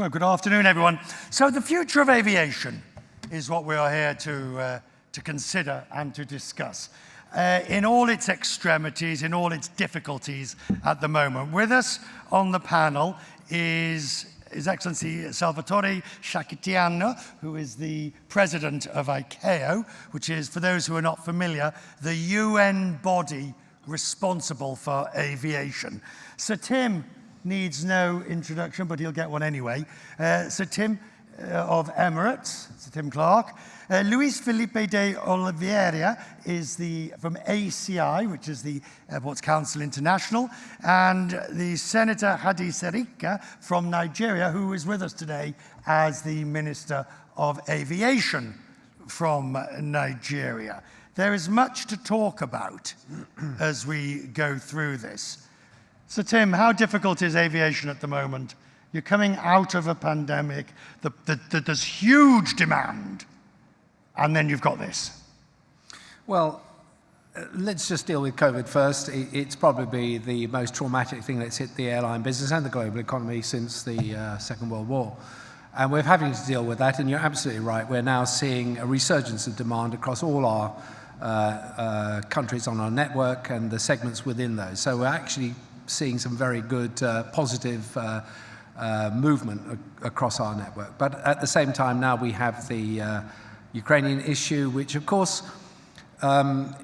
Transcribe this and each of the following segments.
Well, good afternoon, everyone. So the future of aviation is what we are here to consider and to discuss in all its extremities, in all its difficulties at the moment. With us on the panel is His Excellency Salvatore Sciacchitano, who is the president of ICAO, which is, for those who are not familiar, the UN body responsible for aviation. Sir Tim needs no introduction, but he'll get one anyway. Sir Tim of Emirates, Sir Tim Clark. Luis Felipe de Oliveira is from ACI, which is the Airports Council International, and the Senator Hadi Sirika from Nigeria, who is with us today as the Minister of Aviation from Nigeria. There is much to talk about as we go through this. So Tim, how difficult is aviation at the moment? You're coming out of a pandemic, there's huge demand, and then you've got this. Well, let's just deal with COVID first. It's probably the most traumatic thing that's hit the airline business and the global economy since the Second World War. And we're having to deal with that, and you're absolutely right. We're now seeing a resurgence of demand across all our countries on our network and the segments within those. So we're actually seeing some very good positive movement across our network. But at the same time now we have the Ukrainian issue, which of course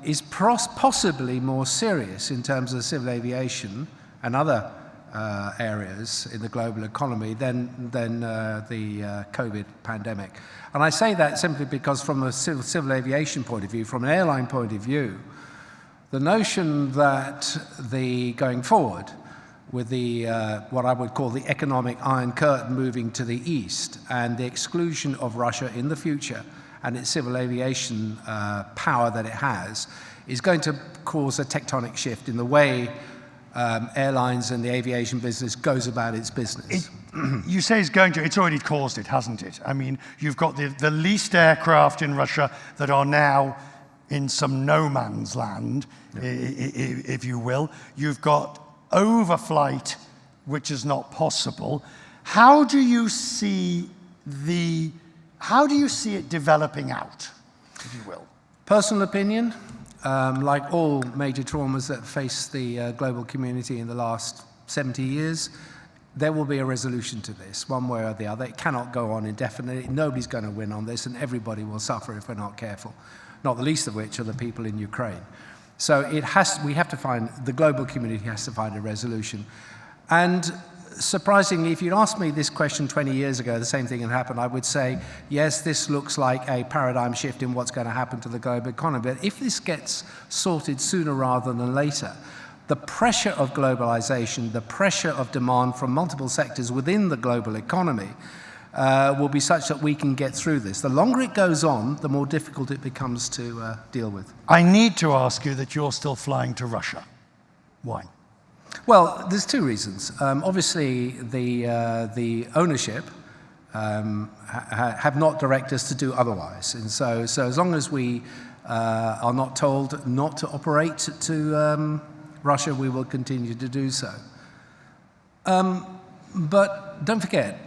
is possibly more serious in terms of civil aviation and other areas in the global economy than the COVID pandemic. And I say that simply because from a civil aviation point of view, from an airline point of view, the notion that going forward with the what I would call the economic Iron Curtain moving to the east and the exclusion of Russia in the future and its civil aviation power that it has is going to cause a tectonic shift in the way airlines and the aviation business goes about its business. You say it's going to, it's already caused it, hasn't it? I mean, you've got the leased aircraft in Russia that are now in some no man's land, if you will. You've got overflight, which is not possible. How do you see it developing out, if you will? Personal opinion, like all major traumas that face the global community in the last 70 years, there will be a resolution to this, one way or the other. It cannot go on indefinitely. Nobody's going to win on this, and everybody will suffer if we're not careful. Not the least of which are the people in Ukraine. So we have to find, the global community has to find a resolution. And surprisingly, if you'd asked me this question 20 years ago, the same thing had happened, I would say, yes, this looks like a paradigm shift in what's going to happen to the global economy. But if this gets sorted sooner rather than later, the pressure of globalization, the pressure of demand from multiple sectors within the global economy will be such that we can get through this. The longer it goes on, the more difficult it becomes to deal with. I need to ask you that you're still flying to Russia. Why? Well, there's two reasons. Obviously, the ownership have not directed us to do otherwise. And so as long as we are not told not to operate to Russia, we will continue to do so. But don't forget,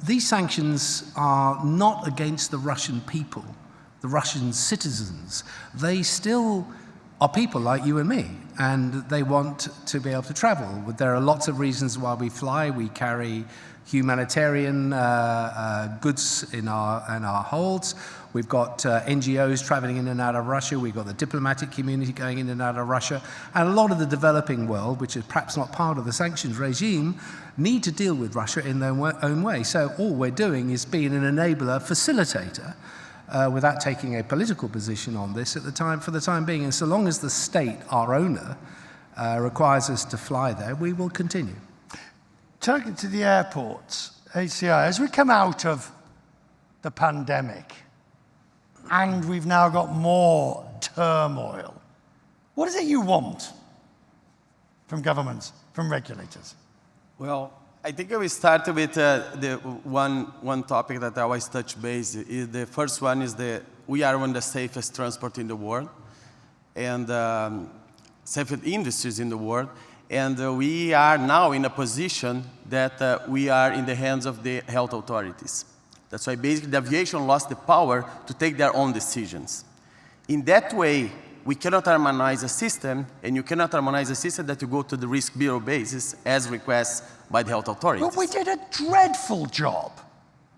these sanctions are not against the Russian people, the Russian citizens. They still are people like you and me, and they want to be able to travel. There are lots of reasons why we fly. We carry humanitarian goods in our holds. We've got NGOs traveling in and out of Russia. We've got the diplomatic community going in and out of Russia. And a lot of the developing world, which is perhaps not part of the sanctions regime, need to deal with Russia in their own way. So all we're doing is being an enabler, facilitator, without taking a political position on this for the time being. And so long as the state, our owner, requires us to fly there, we will continue. Turning to the airports, ACI, as we come out of the pandemic, and we've now got more turmoil, what is it you want from governments, from regulators? Well, I think I will start with the one topic that I always touch base. The first one is we are one of the safest transport in the world, and safest industries in the world. And we are now in a position that we are in the hands of the health authorities. That's why basically the aviation lost the power to take their own decisions. In that way, we cannot harmonize a system, and you cannot harmonize a system that you go to the risk bureau basis as requested by the health authorities. But we did a dreadful job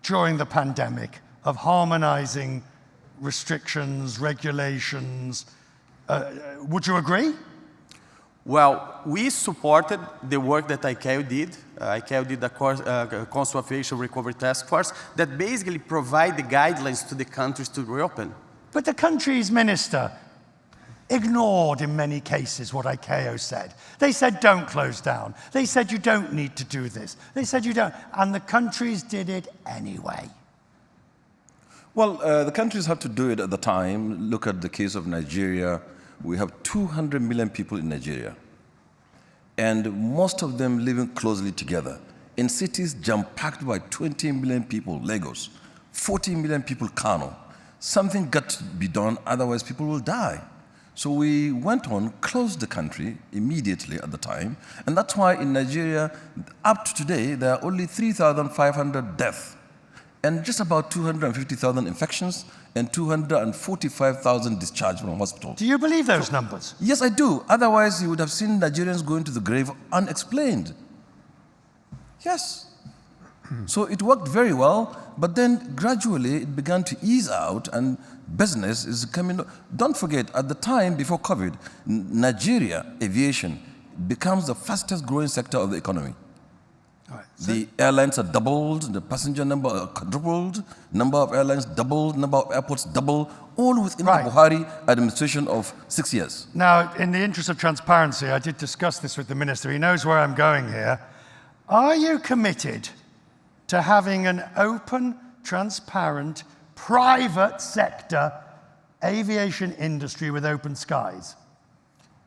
during the pandemic of harmonizing restrictions, regulations. Would you agree? Well, we supported the work that ICAO did. ICAO did a Council of Aviation Recovery Task Force that basically provide the guidelines to the countries to reopen. But the country's minister ignored in many cases what ICAO said. They said don't close down. They said you don't need to do this. They said you don't. And the countries did it anyway. Well, the countries have to do it at the time. Look at the case of Nigeria. We have 200 million people in Nigeria, and most of them living closely together. In cities jam-packed by 20 million people, Lagos, 40 million people, Kano. Something got to be done, otherwise people will die. So we went on, closed the country immediately at the time, and that's why in Nigeria, up to today, there are only 3,500 deaths, and just about 250,000 infections, and 245,000 discharged from hospital. Do you believe those numbers? Yes, I do. Otherwise, you would have seen Nigerians going to the grave unexplained. Yes. So it worked very well, but then gradually it began to ease out, and business is coming. Don't forget, at the time before COVID, Nigeria aviation becomes the fastest growing sector of the economy. Right, so the airlines are doubled, the passenger number are quadrupled, number of airlines doubled, number of airports doubled, all within the Buhari administration of 6 years. now, in the interest of transparency, I did discuss this with the minister. He knows where I'm going here. Are you committed to having an open, transparent, private sector aviation industry with open skies?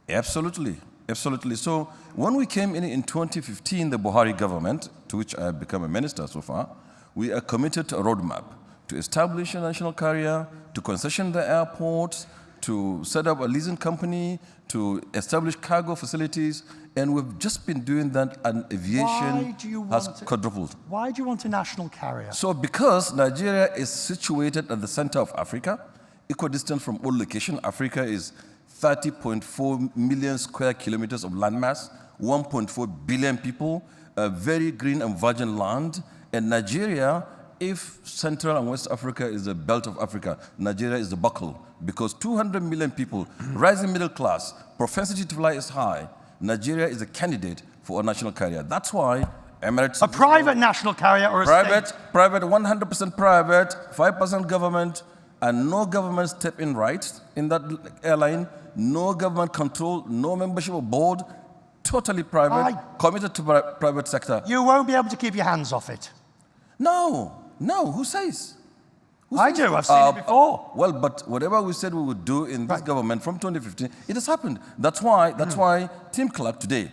Absolutely, absolutely. So when we came in 2015, the Buhari government, to which I have become a minister so far, we are committed to a roadmap to establish a national carrier, to concession the airports, to set up a leasing company, to establish cargo facilities, and we've just been doing that, and aviation has quadrupled. Why do you want a national carrier? So because Nigeria is situated at the center of Africa, equidistant from all location, Africa is 30.4 million square kilometers of landmass, 1.4 billion people, a very green and virgin land, and Nigeria, if Central and West Africa is the belt of Africa, Nigeria is the buckle, because 200 million people, rising middle class, propensity to fly is high. Nigeria is a candidate for a national carrier. That's why Emirates... A private national carrier or a private, state? Private, 100% private, 5% government, and no government step-in rights in that airline, no government control, no membership of board, totally private, committed to private sector. You won't be able to keep your hands off it. No, no, who says? I do, I've seen it before. Well, but whatever we said we would do in this government from 2015, it has happened. That's why Team Clark today,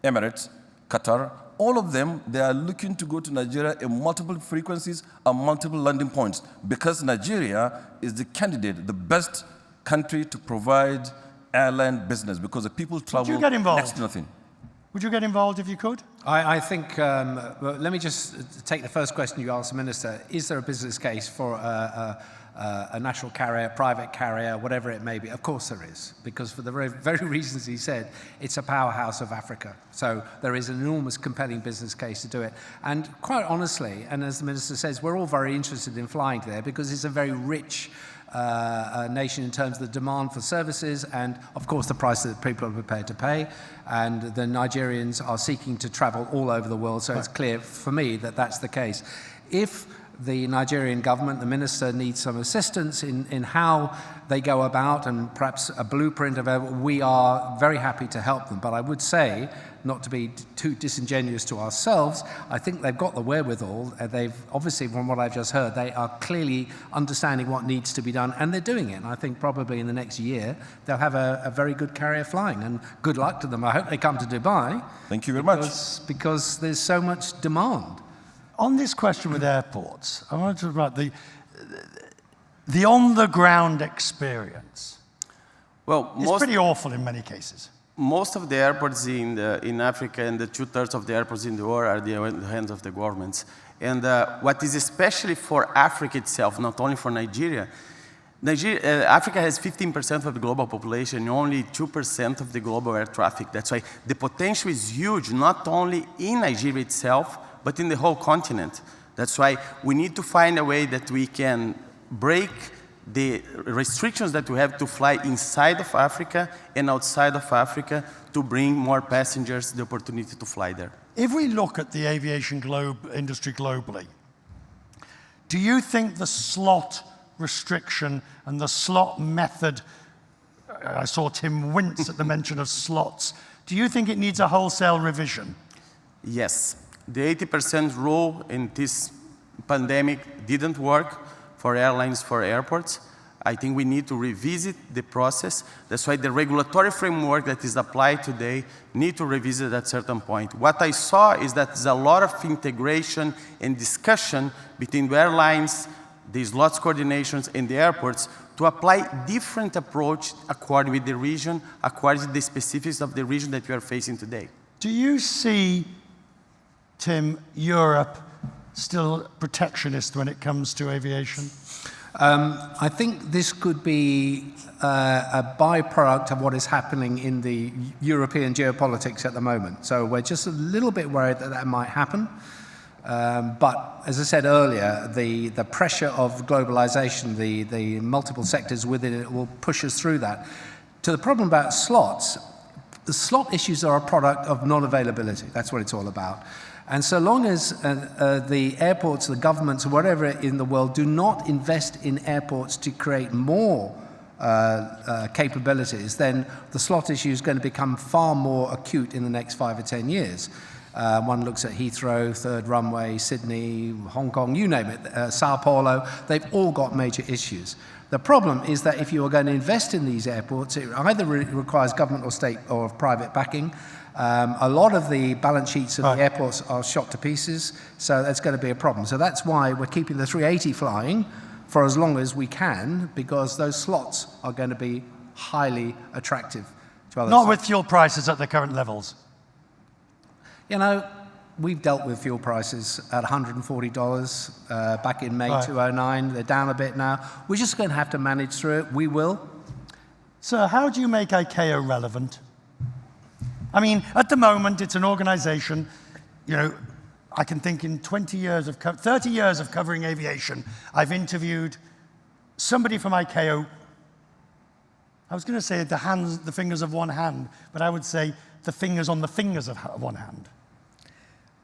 Emirates, Qatar, all of them, they are looking to go to Nigeria in multiple frequencies and multiple landing points, because Nigeria is the candidate, the best country to provide airline business, because the people travel next to nothing. Would you get involved if you could? I think, let me just take the first question you asked the Minister. Is there a business case for a national carrier, private carrier, whatever it may be? Of course there is, because for the very reasons he said, it's a powerhouse of Africa. So there is an enormous compelling business case to do it. And quite honestly, and as the Minister says, we're all very interested in flying there because it's a very rich nation in terms of the demand for services and, of course, the price that people are prepared to pay. And the Nigerians are seeking to travel all over the world, so it's clear for me that that's the case. If the Nigerian government, the minister, needs some assistance in how they go about and perhaps a blueprint of it, we are very happy to help them. But I would say, not to be too disingenuous to ourselves, I think they've got the wherewithal. They've obviously, from what I've just heard, they are clearly understanding what needs to be done, and they're doing it. And I think probably in the next year, they'll have a very good carrier flying, and good luck to them. I hope they come to Dubai. Thank you very much. Because there's so much demand. On this question with airports, I want to talk about the on-the-ground experience. Well, it's pretty awful in many cases. most of the airports in Africa and the 2/3 of the airports in the world are in the hands of the governments. And what is especially for Africa itself, not only for Nigeria, Africa has 15% of the global population and only 2% of the global air traffic. That's why the potential is huge, not only in Nigeria itself, but in the whole continent. That's why we need to find a way that we can break the restrictions that we have to fly inside of Africa and outside of Africa to bring more passengers the opportunity to fly there. If we look at the aviation industry globally, do you think the slot restriction and the slot method, I saw Tim wince at the mention of slots, do you think it needs a wholesale revision? Yes. The 80% rule in this pandemic didn't work for airlines, for airports. I think we need to revisit the process. That's why the regulatory framework that is applied today need to revisit at a certain point. What I saw is that there's a lot of integration and discussion between the airlines, the slots coordinations, and the airports to apply different approach according with the region, according to the specifics of the region that we are facing today. Do you see, Tim, Europe still protectionist when it comes to aviation? I think this could be a byproduct of what is happening in the European geopolitics at the moment. So we're just a little bit worried that that might happen. But as I said earlier, the pressure of globalization, the multiple sectors within it will push us through that. To the problem about slots, the slot issues are a product of non-availability. That's what it's all about. And so long as the airports, the governments, whatever in the world do not invest in airports to create more capabilities, then the slot issue is going to become far more acute in the next 5 or 10 years. One looks at Heathrow, Third Runway, Sydney, Hong Kong, you name it, Sao Paulo, they've all got major issues. The problem is that if you are going to invest in these airports, it either requires government or state or private backing. A lot of the balance sheets of the airports are shot to pieces, so that's going to be a problem. So that's why we're keeping the 380 flying for as long as we can, because those slots are going to be highly attractive to others. Not with fuel prices at the current levels. You know, we've dealt with fuel prices at $140 back in May 2009. They're down a bit now. We're just going to have to manage through it. We will. So how do you make ICAO relevant? I mean, at the moment, it's an organization, you know, I can think in 30 years of covering aviation, I've interviewed somebody from ICAO. I was going to say the fingers of one hand, but I would say the fingers on the fingers of one hand.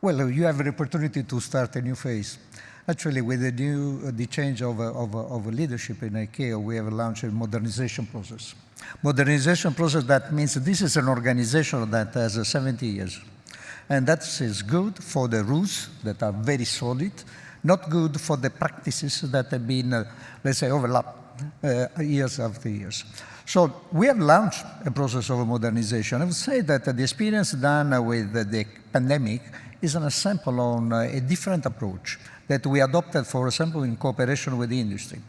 Well, you have an opportunity to start a new phase. Actually, with the change of leadership in ICAO, we have launched a modernization process. Modernization process, that means this is an organization that has 70 years. And that is good for the rules that are very solid, not good for the practices that have been, let's say, overlapped years after years. So we have launched a process of modernization. I would say that the experience done with the pandemic is an example on a different approach that we adopted, for example, in cooperation with the industry.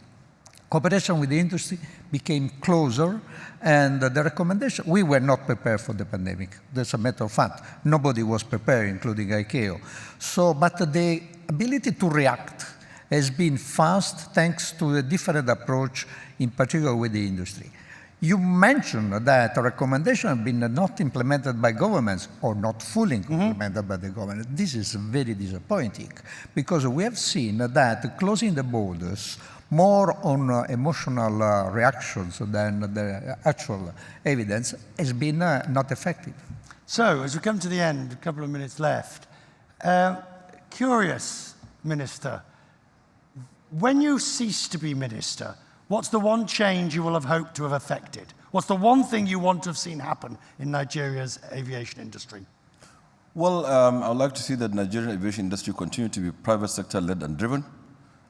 Cooperation with the industry became closer, and the recommendation, we were not prepared for the pandemic. That's a matter of fact. Nobody was prepared, including ICAO. So, but the ability to react has been fast thanks to a different approach, in particular with the industry. You mentioned that a recommendation has been not implemented by governments or not fully implemented by the government. This is very disappointing because we have seen that closing the borders more on emotional reactions than the actual evidence has been not effective. So, as we come to the end, a couple of minutes left, curious, Minister, when you cease to be Minister, what's the one change you will have hoped to have effected? What's the one thing you want to have seen happen in Nigeria's aviation industry? Well, I would like to see that Nigerian aviation industry continue to be private sector led and driven,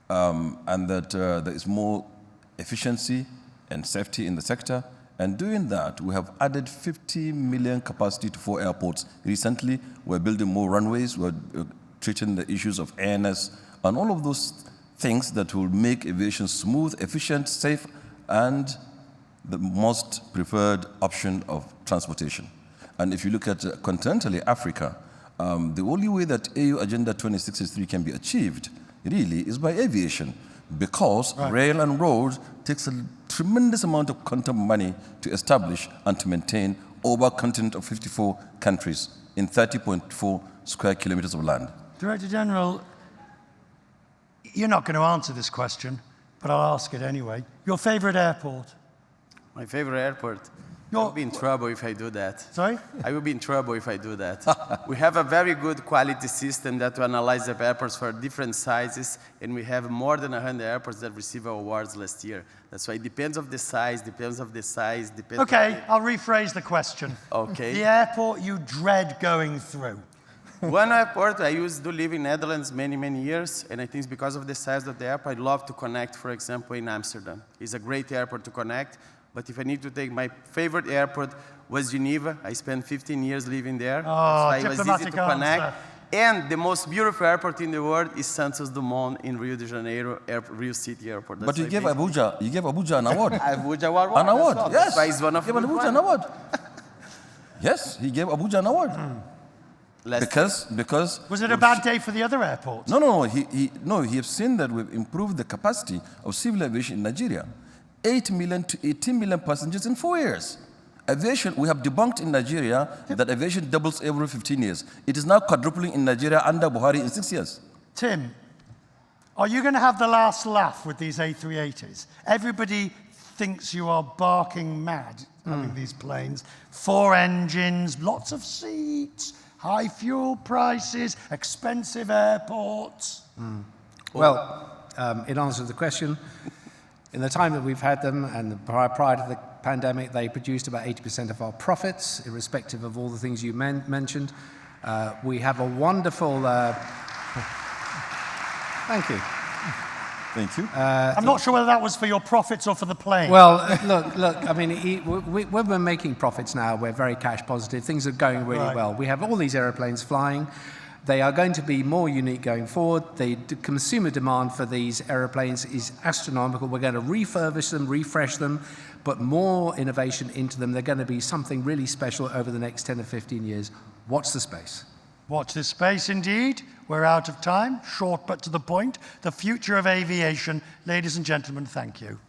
and that there is more efficiency and safety in the sector. And doing that, we have added 50 million capacity to 4 airports recently. We're building more runways. We're treating the issues of airness and all of those things that will make aviation smooth, efficient, safe, and the most preferred option of transportation. And if you look at continentally Africa, the only way that AU Agenda 2063 can be achieved really is by aviation, because rail and roads takes a tremendous amount of quantum money to establish and to maintain over a continent of 54 countries in 30.4 square kilometers of land. Director General, You're not going to answer this question, but I'll ask it anyway. Your favorite airport? My favorite airport? I'll be in trouble if I do that. Sorry? I will be in trouble if I do that. We have a very good quality system that analyzes the airports for different sizes, and we have more than 100 airports that received awards last year. That's why it depends of the size, depends. Okay, I'll rephrase the question. Okay. The airport you dread going through. One airport, I used to live in Netherlands many years, and I think it's because of the size of the airport. I love to connect, for example, in Amsterdam. It's a great airport to connect. But if I need to take, my favorite airport was Geneva. I spent 15 years living there. Oh, so it was easy to connect. And the most beautiful airport in the world is Santos Dumont in Rio de Janeiro, Rio City Airport. But you gave Abuja an award. Abuja award. An award, well. yes. That's why it's one of he gave Abuja an award. Yes, he gave Abuja an award. Because was it a bad day for the other airports? No. He has seen that we've improved the capacity of civil aviation in Nigeria. 8 million to 18 million passengers in 4 years. Aviation, we have debunked in Nigeria that aviation doubles every 15 years. It is now quadrupling in Nigeria under Buhari in 6 years. Tim, are you going to have the last laugh with these A380s? Everybody thinks you are barking mad having these planes. 4 engines, lots of seats, high fuel prices, expensive airports. Well, in answer to the question, in the time that we've had them and prior to the pandemic, they produced about 80% of our profits, irrespective of all the things you mentioned. We have a wonderful... Thank you. Thank you. I'm not sure whether that was for your profits or for the plane. Well, look, I mean, we're making profits now. We're very cash positive. Things are going really well. We have all these airplanes flying. They are going to be more unique going forward. The consumer demand for these airplanes is astronomical. We're going to refurbish them, refresh them, put more innovation into them. They're going to be something really special over the next 10 or 15 years. Watch the space. Watch this space, indeed. We're out of time. Short but to the point. The future of aviation. Ladies and gentlemen, thank you.